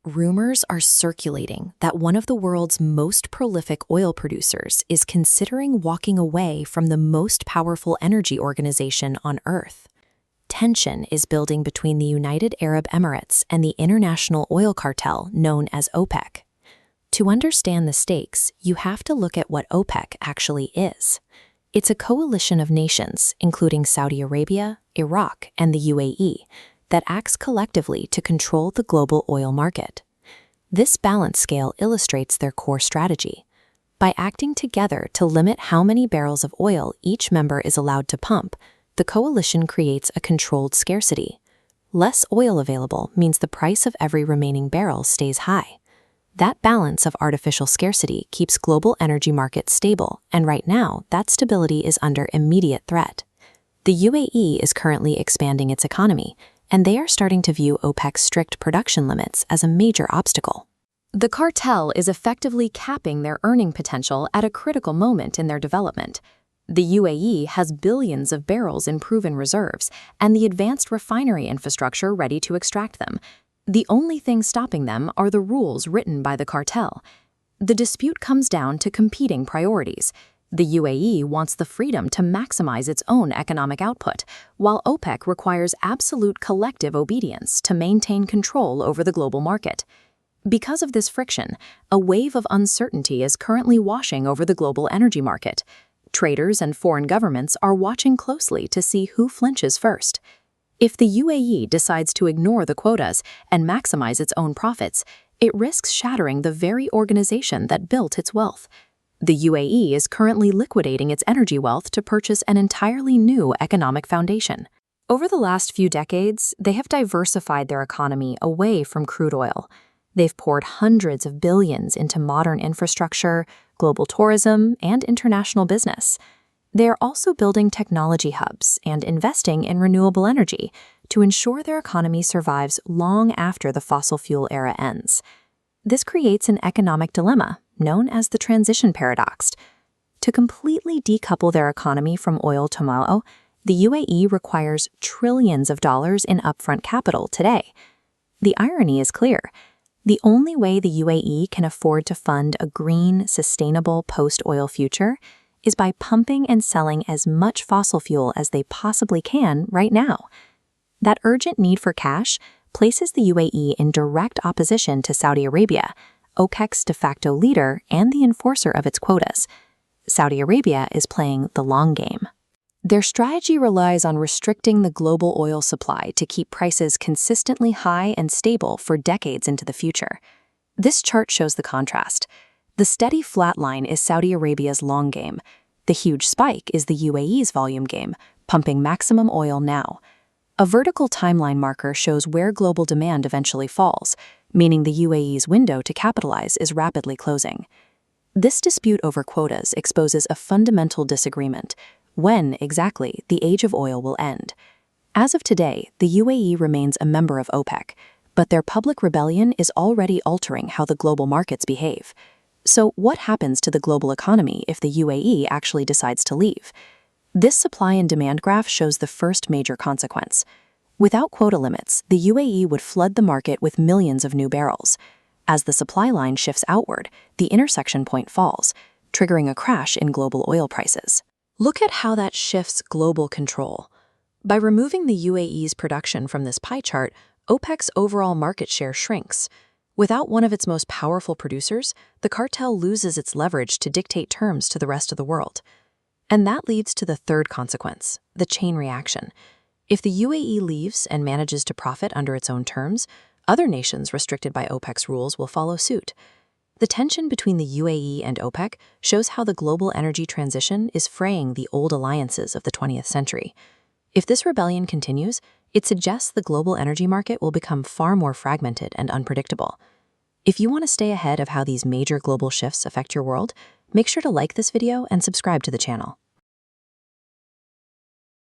Rumors are circulating that one of the world's most prolific oil producers is considering walking away from the most powerful energy organization on Earth. Tension is building between the United Arab Emirates and the international oil cartel known as OPEC. To understand the stakes, you have to look at what OPEC actually is. It's a coalition of nations, including Saudi Arabia, Iraq, and the UAE, that acts collectively to control the global oil market. This balance scale illustrates their core strategy. By acting together to limit how many barrels of oil each member is allowed to pump, the coalition creates a controlled scarcity. Less oil available means the price of every remaining barrel stays high. That balance of artificial scarcity keeps global energy markets stable, and right now, that stability is under immediate threat. The UAE is currently expanding its economy, and they are starting to view OPEC's strict production limits as a major obstacle. The cartel is effectively capping their earning potential at a critical moment in their development. The UAE has billions of barrels in proven reserves and the advanced refinery infrastructure ready to extract them. The only thing stopping them are the rules written by the cartel. The dispute comes down to competing priorities. The UAE wants the freedom to maximize its own economic output, while OPEC requires absolute collective obedience to maintain control over the global market. Because of this friction, a wave of uncertainty is currently washing over the global energy market. Traders and foreign governments are watching closely to see who flinches first. If the UAE decides to ignore the quotas and maximize its own profits, it risks shattering the very organization that built its wealth. The UAE is currently liquidating its energy wealth to purchase an entirely new economic foundation. Over the last few decades, they have diversified their economy away from crude oil. They've poured hundreds of billions into modern infrastructure, global tourism, and international business. They are also building technology hubs and investing in renewable energy to ensure their economy survives long after the fossil fuel era ends. This creates an economic dilemma known as the transition paradox. To completely decouple their economy from oil tomorrow, the UAE requires trillions of dollars in upfront capital today. The irony is clear. The only way the UAE can afford to fund a green, sustainable post-oil future is by pumping and selling as much fossil fuel as they possibly can right now. That urgent need for cash places the UAE in direct opposition to Saudi Arabia, OPEC's de facto leader and the enforcer of its quotas. Saudi Arabia is playing the long game. Their strategy relies on restricting the global oil supply to keep prices consistently high and stable for decades into the future. This chart shows the contrast. The steady flat line is Saudi Arabia's long game. The huge spike is the UAE's volume game, pumping maximum oil now. A vertical timeline marker shows where global demand eventually falls, meaning the UAE's window to capitalize is rapidly closing. This dispute over quotas exposes a fundamental disagreement: when exactly the age of oil will end. As of today, the UAE remains a member of OPEC, but their public rebellion is already altering how the global markets behave. So what happens to the global economy if the UAE actually decides to leave? This supply and demand graph shows the first major consequence. Without quota limits, the UAE would flood the market with millions of new barrels. As the supply line shifts outward, the intersection point falls, triggering a crash in global oil prices. Look at how that shifts global control. By removing the UAE's production from this pie chart, OPEC's overall market share shrinks. Without one of its most powerful producers, the cartel loses its leverage to dictate terms to the rest of the world. And that leads to the third consequence, the chain reaction. If the UAE leaves and manages to profit under its own terms, other nations restricted by OPEC's rules will follow suit. The tension between the UAE and OPEC shows how the global energy transition is fraying the old alliances of the 20th century. If this rebellion continues, it suggests the global energy market will become far more fragmented and unpredictable. If you want to stay ahead of how these major global shifts affect your world, make sure to like this video and subscribe to the channel.